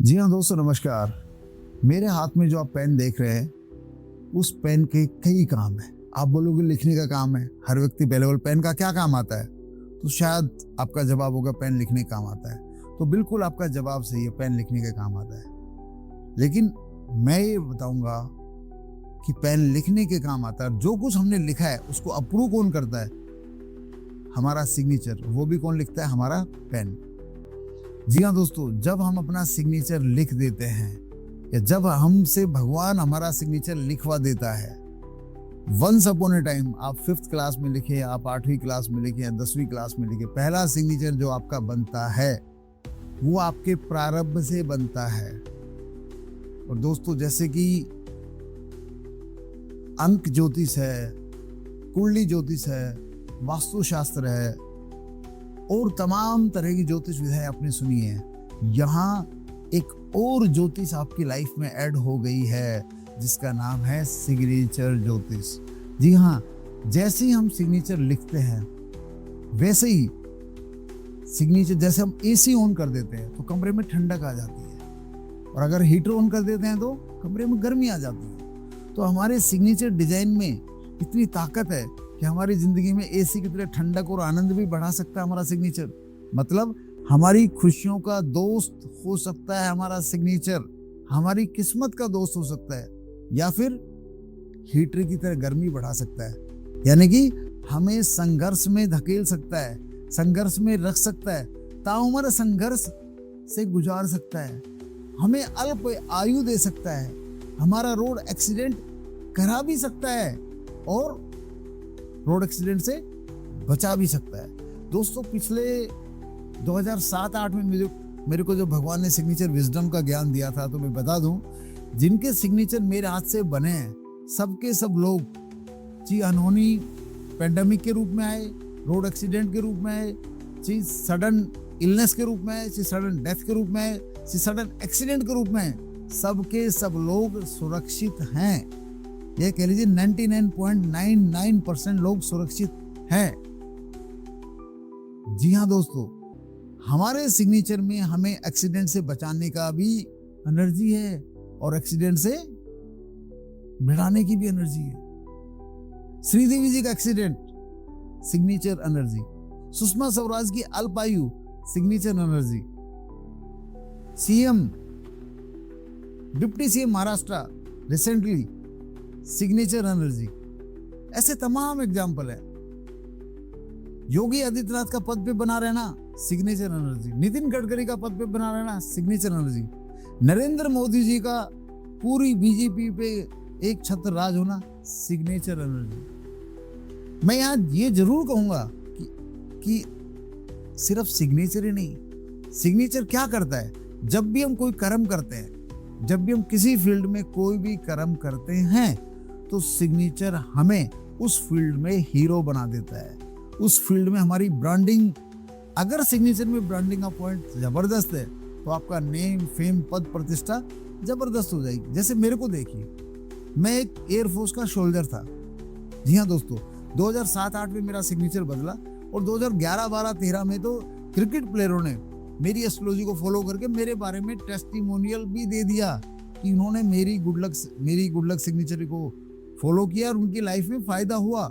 जी हाँ दोस्तों, नमस्कार। मेरे हाथ में जो आप पेन देख रहे हैं, उस पेन के कई काम हैं। आप बोलोगे लिखने का काम है, हर व्यक्ति पहले बोल पेन का क्या काम आता है, तो शायद आपका जवाब होगा पेन लिखने का काम आता है। तो बिल्कुल आपका जवाब सही है, पेन लिखने का काम आता है। लेकिन मैं ये बताऊंगा कि पेन लिखने के काम आता है। जो कुछ हमने लिखा है उसको अप्रूव कौन करता है? हमारा सिग्नेचर। वो भी कौन लिखता है? हमारा पेन। जी हाँ दोस्तों, जब हम अपना सिग्नेचर लिख देते हैं या जब हमसे भगवान हमारा सिग्नेचर लिखवा देता है, वंस अपॉन ए टाइम आप 5th क्लास में लिखे, आप 8वीं क्लास में लिखे या 10वीं क्लास में लिखे, पहला सिग्नेचर जो आपका बनता है वो आपके प्रारंभ से बनता है। और दोस्तों, जैसे कि अंक ज्योतिष है, कुंडली ज्योतिष है, वास्तुशास्त्र है और तमाम तरह की ज्योतिष विधाएं आपने सुनी है, यहाँ एक और ज्योतिष आपकी लाइफ में ऐड हो गई है जिसका नाम है सिग्नेचर ज्योतिष। जी हाँ, जैसे ही हम सिग्नेचर लिखते हैं वैसे ही सिग्नेचर, जैसे हम एसी ऑन कर देते हैं तो कमरे में ठंडक आ जाती है, और अगर हीटर ऑन कर देते हैं तो कमरे में गर्मी आ जाती है। तो हमारे सिग्नेचर डिजाइन में इतनी ताकत है कि हमारी जिंदगी में एसी की तरह ठंडक और आनंद भी बढ़ा सकता है हमारा सिग्नेचर। मतलब हमारी खुशियों का दोस्त हो सकता है हमारा सिग्नेचर, हमारी किस्मत का दोस्त हो सकता है, या फिर हीटर की तरह गर्मी बढ़ा सकता है। यानी कि हमें संघर्ष में धकेल सकता है, संघर्ष में रख सकता है, ताउम्र संघर्ष से गुजार सकता है, हमें अल्प आयु दे सकता है, हमारा रोड एक्सीडेंट करा भी सकता है और रोड एक्सीडेंट से बचा भी सकता है। दोस्तों, पिछले 2007-8 में मेरे को जो भगवान ने सिग्नेचर विजडम का ज्ञान दिया था, तो मैं बता दूं, जिनके सिग्नेचर मेरे हाथ से बने हैं सबके सब लोग जी अनहोनी पेंडेमिक के रूप में आए, रोड एक्सीडेंट के रूप में आए, जी सडन इलनेस के रूप में आए, जी सडन डेथ के रूप में आए, जी सडन एक्सीडेंट के रूप में आए, सबके सब लोग सुरक्षित हैं। ये कह लीजिए 99.99% लोग सुरक्षित हैं। जी हाँ दोस्तों, हमारे सिग्नेचर में हमें एक्सीडेंट से बचाने का भी एनर्जी है और एक्सीडेंट से भिड़ाने की भी एनर्जी है। श्रीदेवी जी का accident, signature energy. Sushma Swaraj की अल्पायु, signature energy. CM, deputy CM Maharashtra recently, signature energy. ऐसे तमाम एग्जाम्पल है। योगी आदित्यनाथ का पद पे बना रहना, सिग्नेचर एनर्जी। नितिन गडकरी का पद पे बना रहना, सिग्नेचर एनर्जी। नरेंद्र मोदी जी का पूरी बीजेपी पे एक छत्र राज होना, सिग्नेचर एनर्जी। मैं यहाँ ये जरूर कहूंगा कि सिर्फ सिग्नेचर ही नहीं, सिग्नेचर क्या करता है? जब भी हम कोई कर्म करते हैं, जब भी हम किसी फील्ड में कोई भी कर्म करते हैं, तो सिग्नेचर हमें उस फील्ड में हीरो बना देता है। उस फील्ड में हमारी ब्रांडिंग, अगर सिग्नेचर में ब्रांडिंग का पॉइंट जबरदस्त है तो आपका नेम, फेम, पद, प्रतिष्ठा जबरदस्त हो जाएगी। जैसे मेरे को देखिए, मैं एक एयरफोर्स का सोल्जर था। जी हाँ दोस्तों, 2007-8 में मेरा सिग्नेचर बदला और 2011-12-13 में तो क्रिकेट प्लेयरों ने मेरी एस्ट्रोलॉजी को फॉलो करके मेरे बारे में टेस्टिमोनियल भी दे दिया कि उन्होंने मेरी गुड लक सिग्नेचर को फॉलो किया और उनकी लाइफ में फायदा हुआ।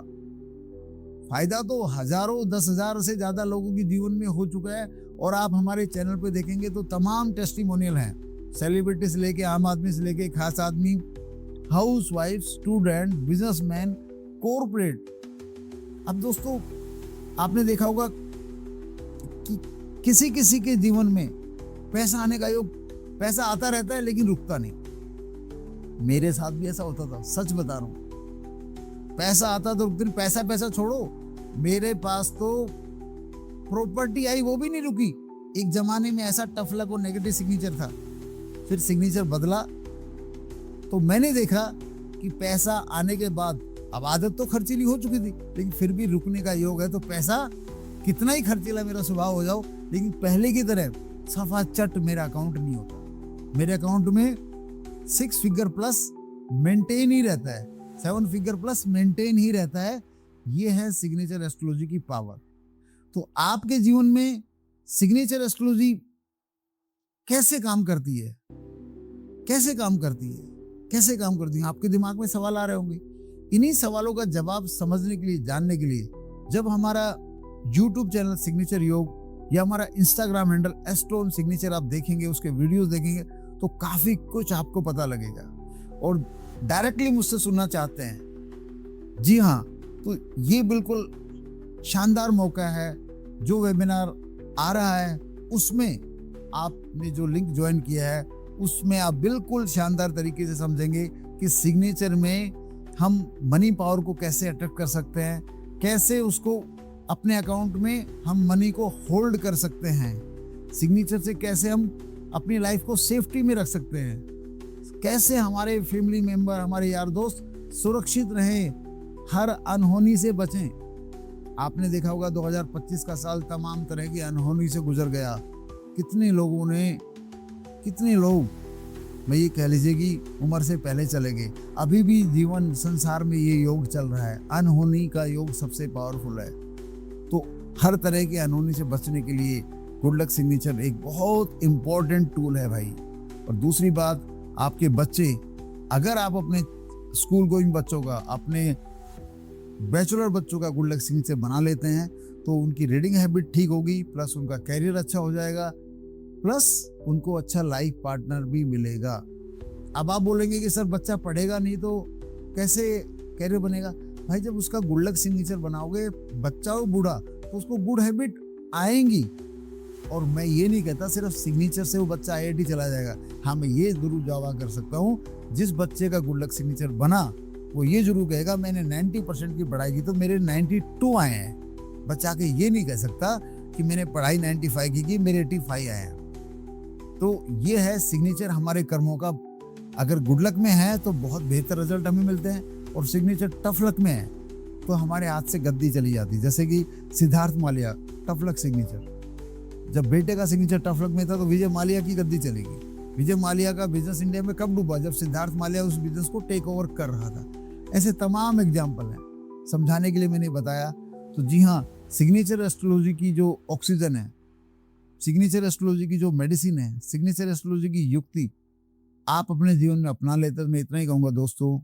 फायदा तो हजारों, 10,000 से ज्यादा लोगों के जीवन में हो चुका है। और आप हमारे चैनल पे देखेंगे तो तमाम टेस्टिमोनियल हैं, सेलिब्रिटी से लेके, आम आदमी से लेके, खास आदमी, house wife, student, businessman, corporate. अब दोस्तों, आपने देखा होगा कि किसी किसी के जीवन में पैसा आने का योग, पैसा आता रहता है लेकिन रुकता नहीं। मेरे साथ भी ऐसा होता था, सच बता रहा हूं। पैसा आता तो रुकती नहीं। पैसा छोड़ो, मेरे पास तो प्रॉपर्टी आई, वो भी नहीं रुकी। एक जमाने में ऐसा टफ लक और नेगेटिव सिग्नेचर था, फिर सिग्नेचर बदला तो मैंने देखा कि पैसा आने के बाद, अब आदत तो खर्चीली हो चुकी थी लेकिन फिर भी रुकने का योग है। तो पैसा कितना ही खर्चीला मेरा स्वभाव हो जाओ, लेकिन पहले की तरह सफा चट मेरा अकाउंट नहीं होता। मेरे अकाउंट में 6 फिगर प्लस मेंटेन ही रहता है, 7 फिगर प्लस मेंटेन ही रहता है। ये है सिग्नेचर एस्ट्रोलॉजी की पावर। तो आपके जीवन में सिग्नेचर एस्ट्रोलॉजी कैसे काम करती है, कैसे काम करती है, कैसे काम करती है, आपके दिमाग में सवाल आ रहे होंगे। इन्हीं सवालों का जवाब समझने के लिए, जानने के लिए जब हमारा YouTube चैनल सिग्नेचर योग या हमारा Instagram हैंडल एस्ट्रोन सिग्नेचर आप देखेंगे, उसके वीडियोस देखेंगे तो काफी कुछ आपको पता लगेगा। और डायरेक्टली मुझसे सुनना चाहते हैं, जी हाँ, तो ये बिल्कुल शानदार मौका है। जो वेबिनार आ रहा है उसमें आपने जो लिंक ज्वाइन किया है उसमें आप बिल्कुल शानदार तरीके से समझेंगे कि सिग्नेचर में हम मनी पावर को कैसे अट्रैक्ट कर सकते हैं, कैसे उसको अपने अकाउंट में हम मनी को होल्ड कर सकते हैं, सिग्नेचर से कैसे हम अपनी लाइफ को सेफ्टी में रख सकते हैं, कैसे हमारे फैमिली मेंबर, हमारे यार दोस्त सुरक्षित रहें, हर अनहोनी से बचें। आपने देखा होगा 2025 का साल तमाम तरह की अनहोनी से गुजर गया। कितने लोग मैं ये कह लीजिए कि उम्र से पहले चले गए। अभी भी जीवन संसार में ये योग चल रहा है, अनहोनी का योग सबसे पावरफुल है। तो हर तरह के अनहोनी से बचने के लिए गुड लक सिग्नेचर एक बहुत इंपॉर्टेंट टूल है भाई। और दूसरी बात, आपके बच्चे, अगर आप अपने स्कूल गोइंग बच्चों का, अपने बैचलर बच्चों का गुड लक सिग्नेचर बना लेते हैं तो उनकी रीडिंग हैबिट ठीक होगी, प्लस उनका कैरियर अच्छा हो जाएगा, प्लस उनको अच्छा लाइफ पार्टनर भी मिलेगा। अब आप बोलेंगे कि सर बच्चा पढ़ेगा नहीं तो कैसे कैरियर बनेगा? भाई जब उसका गुड लक सिग्नेचर बनाओगे, बच्चा हो बूढ़ा, तो उसको गुड हैबिट आएंगी। और मैं ये नहीं कहता सिर्फ सिग्नेचर से वो बच्चा IIT चला जाएगा। हाँ, मैं ये जरूर दावा कर सकता हूँ, जिस बच्चे का गुड लक सिग्नेचर बना वो ये जरूर कहेगा मैंने 90% की पढ़ाई की तो मेरे 92 आए हैं। बच्चा के ये नहीं कह सकता कि मैंने पढ़ाई 95 की मेरे 85 आए हैं। तो ये है सिग्नेचर हमारे कर्मों का। अगर गुड लक में है तो बहुत बेहतर रिजल्ट हमें मिलते हैं, और सिग्नेचर टफ लक में है तो हमारे हाथ से गद्दी चली जाती है। जैसे कि Siddharth Mallya, tough luck signature. जब बेटे का सिग्नेचर टफ लक में था तो विजय मालिया की गद्दी चलेगी। विजय मालिया का बिजनेस इंडिया में कब डूबा? जब सिद्धार्थ मालिया उस बिजनेस को टेक ओवर कर रहा था। ऐसे तमाम एग्जाम्पल हैं, समझाने के लिए मैंने बताया। तो जी हाँ, सिग्नेचर एस्ट्रोलॉजी की जो ऑक्सीजन है, सिग्नेचर एस्ट्रोलॉजी की जो मेडिसिन है, सिग्नेचर एस्ट्रोलॉजी की युक्ति आप अपने जीवन में अपना लेते, तो मैं इतना ही कहूँगा दोस्तों,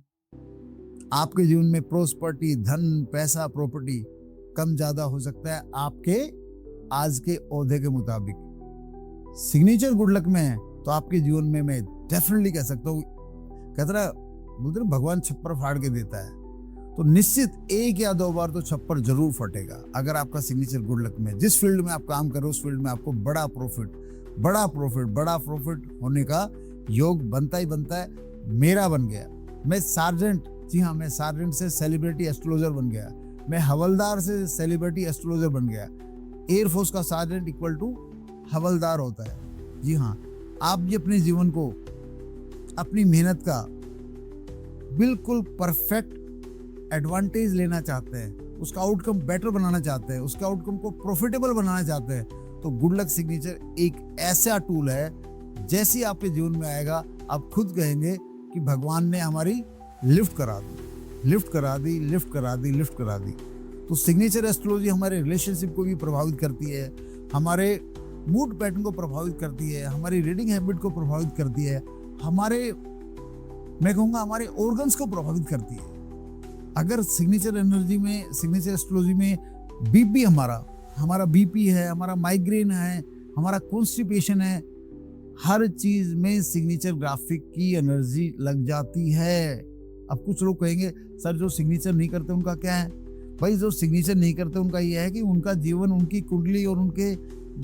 आपके जीवन में प्रोस्पर्टी, धन, पैसा, प्रॉपर्टी कम ज़्यादा हो सकता है आपके आज के ओहदे के मुताबिक। सिग्नेचर गुड लक में है तो आपके जीवन में मैं डेफिनेटली कह सकता हूँ, कहता है भगवान छप्पर फाड़ के देता है, तो निश्चित एक या दो बार तो छप्पर जरूर फटेगा। अगर आपका सिग्नेचर गुड लक में, जिस फील्ड में आप काम करो उस फील्ड में आपको बड़ा प्रॉफिट होने का योग बनता ही बनता है। मेरा बन गया, मैं सार्जेंट, जी हाँ, मैं सार्जेंट से सेलिब्रिटी एस्ट्रोलॉजर बन गया, मैं हवलदार से सेलिब्रिटी एस्ट्रोलॉजर बन गया। एयरफोर्स का सार्जेंट इक्वल टू हवलदार होता है। जी हाँ, आप भी अपने जीवन को, अपनी मेहनत का बिल्कुल परफेक्ट एडवांटेज लेना चाहते हैं, उसका आउटकम बेटर बनाना चाहते हैं, उसके आउटकम को प्रॉफिटेबल बनाना चाहते हैं, तो गुड लक सिग्नेचर एक ऐसा टूल है, जैसे ही आपके जीवन में आएगा आप खुद कहेंगे कि भगवान ने हमारी लिफ्ट करा दी। तो सिग्नेचर एस्ट्रोलॉजी हमारे रिलेशनशिप को भी प्रभावित करती है, हमारे मूड पैटर्न को प्रभावित करती है, हमारी रीडिंग हैबिट को प्रभावित करती है, मैं कहूँगा हमारे ऑर्गन्स को प्रभावित करती है। अगर सिग्नेचर एनर्जी में, सिग्नेचर एस्ट्रोलॉजी में बीपी, हमारा बीपी है, हमारा माइग्रेन है, हमारा कॉन्स्टिपेशन है, हर चीज में सिग्नेचर ग्राफिक की एनर्जी लग जाती है। अब कुछ लोग कहेंगे सर जो सिग्नेचर नहीं करते उनका क्या है? भाई जो सिग्नेचर नहीं करते उनका यह है कि उनका जीवन उनकी कुंडली और उनके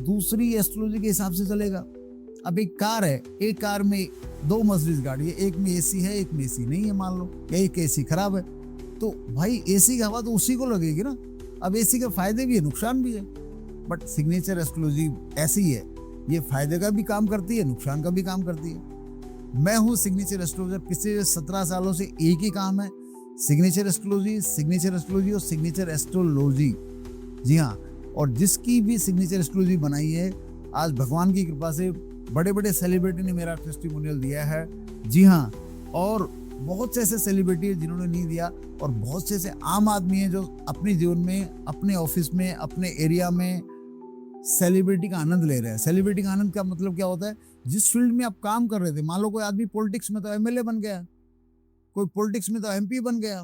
दूसरी एस्ट्रोलॉजी के हिसाब से चलेगा। अब एक कार है, एक कार में 2 मर्सिडीज गाड़ी है, एक में AC है, एक में AC नहीं है, मान लो, या एक AC खराब है, तो भाई AC की हवा तो उसी को लगेगी ना। अब AC के फायदे भी है, नुकसान भी है, बट सिग्नेचर एस्ट्रोलॉजी ऐसी है, ये फायदे का भी काम करती है, नुकसान का भी काम करती है। मैं हूँ सिग्नेचर एस्ट्रोलॉजर, पिछले 17 सालों से एक ही काम है, सिग्नेचर एस्ट्रोलॉजी और सिग्नेचर एस्ट्रोलॉजी। जी हाँ, और जिसकी भी सिग्नेचर एस्ट्रोलॉजी बनाई है, आज भगवान की कृपा से बड़े बड़े सेलिब्रिटी ने मेरा टेस्टिमोनियल दिया है। जी हाँ, और बहुत से ऐसे सेलिब्रिटी है जिन्होंने नहीं दिया, और बहुत से ऐसे आम आदमी हैं जो अपने जीवन में, अपने ऑफिस में, अपने एरिया में सेलिब्रिटी का आनंद ले रहे हैं। सेलिब्रिटी का आनंद का मतलब क्या होता है? जिस फील्ड में आप काम कर रहे थे, मान लो कोई आदमी पॉलिटिक्स में तो एमएलए बन गया, कोई पॉलिटिक्स में तो एमपी बन गया,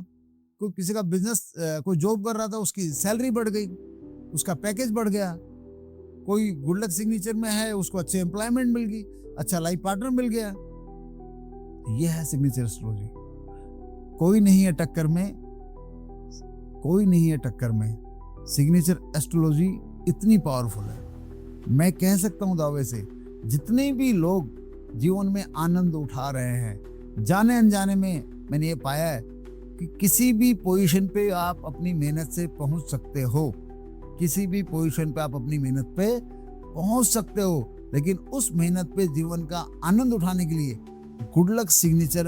कोई किसी का बिजनेस कोई जॉब कर रहा था उसकी सैलरी बढ़ गई, उसका पैकेज बढ़ गया, कोई गुड लक सिग्नेचर में है उसको अच्छे एम्प्लॉयमेंट मिल गई, अच्छा लाइफ पार्टनर मिल गया। यह है सिग्नेचर एस्ट्रोलॉजी। कोई नहीं है टक्कर में, कोई नहीं है टक्कर में। सिग्नेचर एस्ट्रोलॉजी इतनी पावरफुल है, मैं कह सकता हूं दावे से, जितने भी लोग जीवन में आनंद उठा रहे हैं, जाने अनजाने में मैंने ये पाया है कि किसी भी पोजीशन पे आप अपनी मेहनत से पहुंच सकते हो, किसी भी पोजीशन पे आप अपनी मेहनत पे पहुंच सकते हो, लेकिन उस मेहनत पे जीवन का आनंद उठाने के लिए गुड लक सिग्नेचर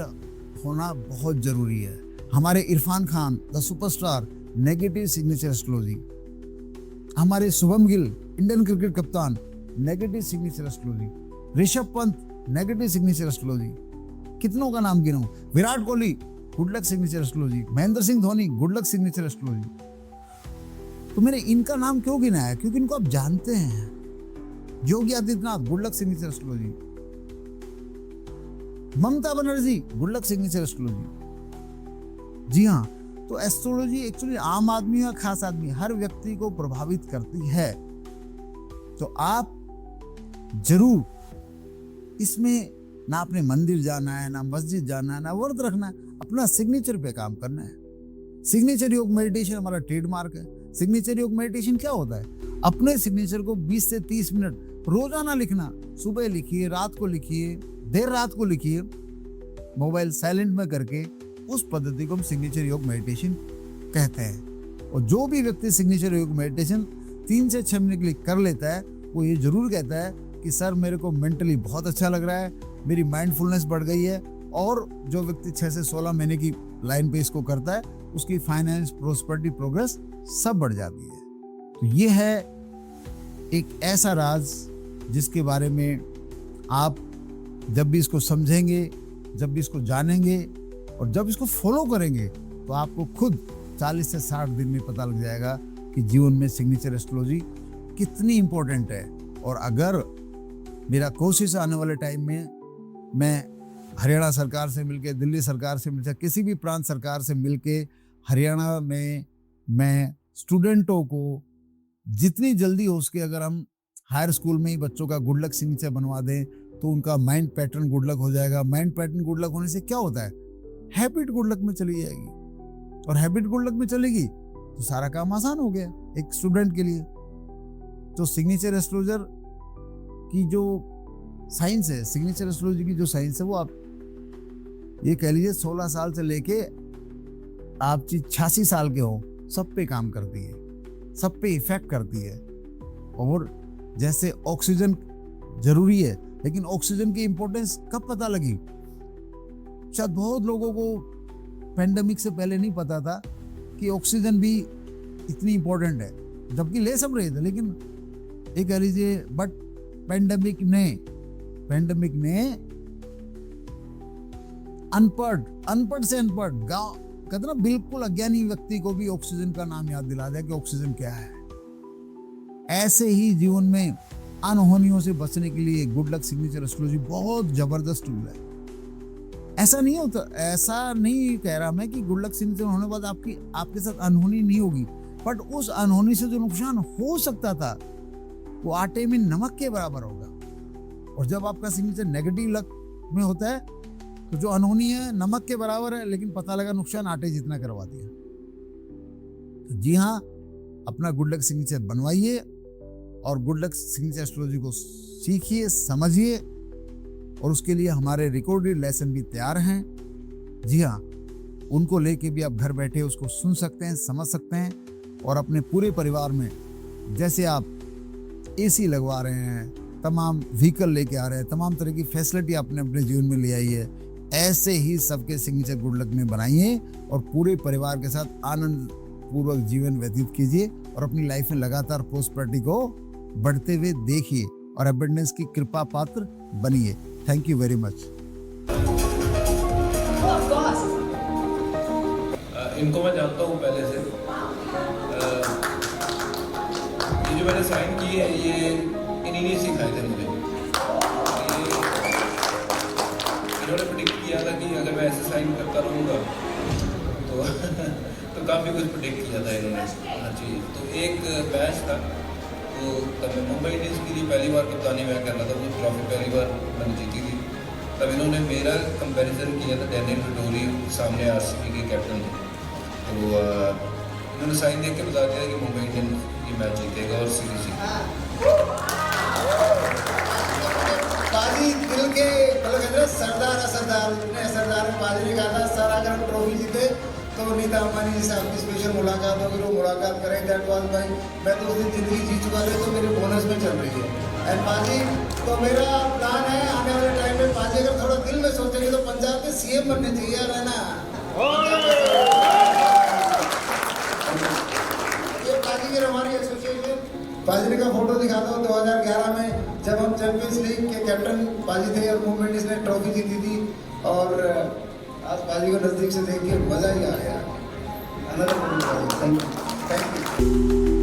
होना बहुत जरूरी है। हमारे Irfan Khan the superstar negative signature astrology, हमारे शुभम गिल इंडियन क्रिकेट कप्तान negative signature astrology, Rishabh Pant negative signature astrology, कितनों का नाम गिनाऊं, Virat Kohli good luck signature astrology, Mahendra Singh Dhoni good luck signature astrology. तो मैंने इनका नाम क्यों गिनाया, क्योंकि इनको आप जानते हैं। Yogi Adityanath good luck signature astrology, Mamata Banerjee good luck signature astrology. जी हाँ, तो एस्ट्रोलॉजी एक्चुअली आम आदमी या खास आदमी हर व्यक्ति को प्रभावित करती है। तो आप जरूर इसमें ना अपने मंदिर जाना है, ना मस्जिद जाना है, ना व्रत रखना है, अपना सिग्नेचर पे काम करना है। सिग्नेचर योग मेडिटेशन हमारा ट्रेडमार्क है। सिग्नेचर योग मेडिटेशन क्या होता है, अपने सिग्नेचर को 20 से 30 मिनट रोजाना लिखना। सुबह लिखिए, रात को लिखिए, देर रात को लिखिए, मोबाइल साइलेंट में करके। उस पद्धति को हम सिग्नेचर योग मेडिटेशन कहते हैं। और जो भी व्यक्ति सिग्नेचर योग मेडिटेशन 3 से 6 मिनट के लिए कर लेता है, वो ये जरूर कहता है कि सर मेरे को मेंटली बहुत अच्छा लग रहा है, मेरी माइंडफुलनेस बढ़ गई है। और जो व्यक्ति 6 से 16 महीने की लाइन पे इसको करता है, उसकी फाइनेंस, प्रोस्पेरिटी, प्रोग्रेस सब बढ़ जाती है। तो ये है एक ऐसा राज जिसके बारे में आप जब भी इसको समझेंगे, जब भी इसको जानेंगे और जब इसको फॉलो करेंगे, तो आपको खुद 40 से 60 दिन में पता लग जाएगा कि जीवन में सिग्नेचर एस्ट्रोलॉजी कितनी इंपॉर्टेंट है। और अगर मेरा कोशिश आने वाले टाइम में मैं हरियाणा सरकार से मिलके, दिल्ली सरकार से मिलकर, किसी भी प्रांत सरकार से मिलके हरियाणा में मैं स्टूडेंटों को जितनी जल्दी हो सके, अगर हम हायर स्कूल में ही बच्चों का गुड लक सिग्नेचर बनवा दें, तो उनका माइंड पैटर्न गुड लक हो जाएगा। माइंड पैटर्न गुड लक होने से क्या होता है, हैबिट गुड लक में चली जाएगी। और हैबिट गुड लक में चलेगी तो सारा काम आसान हो गया एक स्टूडेंट के लिए। तो सिग्नेचर एस्ट्रोलॉजर की जो साइंस है, सिग्नेचर एस्ट्रोलॉजी की जो साइंस है, वो आप ये कह लीजिए 16 साल से लेके आप 86 साल के हो, सब पे काम करती है, सब पे इफेक्ट करती है। और जैसे ऑक्सीजन जरूरी है, लेकिन ऑक्सीजन की इंपॉर्टेंस कब पता लगी, शायद बहुत लोगों को पेंडेमिक से पहले नहीं पता था कि ऑक्सीजन भी इतनी इंपॉर्टेंट है, जबकि ले सब रहे थे। लेकिन ये कह लीजिए, बट पेंडेमिक ने अनपढ़ से अनपढ़ गांव कहते ना, बिल्कुल अज्ञानी व्यक्ति को भी ऑक्सीजन का नाम याद दिला दिया कि ऑक्सीजन क्या है। ऐसे ही जीवन में अनहोनियों से बचने के लिए गुड लक सिग्नेचर एस्ट्रोलॉजी बहुत जबरदस्त टूल है। ऐसा नहीं होता, ऐसा नहीं कह रहा मैं कि गुड लक सिग्नेचर होने के बाद आपके साथ अनहोनी नहीं होगी, बट उस अनहोनी से जो नुकसान हो सकता था वो आटे में नमक के बराबर होगा। और जब आपका सिग्नेचर नेगेटिव लक में होता है, तो जो अनहोनी है नमक के बराबर है, लेकिन पता लगा नुकसान आटे जितना करवा दिया। तो जी हाँ, अपना गुड लक सिग्नेचर बनवाइए और गुड लक सिग्नेचर एस्ट्रोलॉजी को सीखिए, समझिए। और उसके लिए हमारे रिकॉर्डेड लेसन भी तैयार हैं। जी हाँ, उनको लेके भी आप घर बैठे उसको सुन सकते हैं, समझ सकते हैं। और अपने पूरे परिवार में, जैसे आप एसी लगवा रहे हैं, तमाम व्हीकल लेके आ रहे हैं, तमाम तरह की फैसिलिटी आपने अपने जीवन में ले आई है, ऐसे ही सबके सिग्नेचर गुड लक में बनाइए और पूरे परिवार के साथ आनंद पूर्वक जीवन व्यतीत कीजिए और अपनी लाइफ में लगातार प्रोस्पेरिटी को बढ़ते हुए देखिए और अबंडेंस की कृपा पात्र बनिए। Thank you very much. इनको मैं जानता हूँ पहले से। ये जो मैंने साइन किए हैं, ये इन्हीं ने सिखाए थे मुझे। इन्होंने प्रिडिक्ट किया था कि अगर मैं ऐसे साइन करता रहूँगा तो तो काफ़ी कुछ प्रिडिक्ट किया था इन्होंने। हाँ जी, तो एक मैच था, तो तब मैं मुंबई इंडियंस के लिए पहली बार कप्तानी मैं कर रहा था, वो ट्रॉफी पहली बार मैंने जीती थी। तब इन्होंने मेरा कंपैरिजन किया था डैनियल विटोरी, सामने आरसीबी के कैप्टन थे, तो इन्होंने साइन देख के बता दिया कि मुंबई इंडियंस ये मैच जीतेगा और सीरीज जीतेगा। बाजी दिल के मतलब कहते हैं सरदार है, सरदार इतने सरदार में बाजी ने कहा था सर अगर हम ट्रॉफी जीते तो नीता अंबानी जी से आपकी स्पेशल मुलाकात होगी, वो मुलाकात करें। दैट वाज भाई मैं तो उस दिन जिंदगी जी चुका था, तो मेरे बोनस में चल रही है। एंड बाजी तो मेरा प्लान है आने वाले टाइम में बाजी अगर थोड़ा दिल में सोचेंगे तो पंजाब के सीएम बनने चाहिए यार, है ना। ये बाजी की हमारी एसोसिएशन बाजी का फोटो दिखाता हूँ 2011 में जब हम चैंपियंस लीग के कैप्टन बाजी थे और मुंबई इंडियंस ने ट्रॉफी जीती थी, और आज बाजी को नज़दीक से देख के मज़ा ही आ गया। Thank you.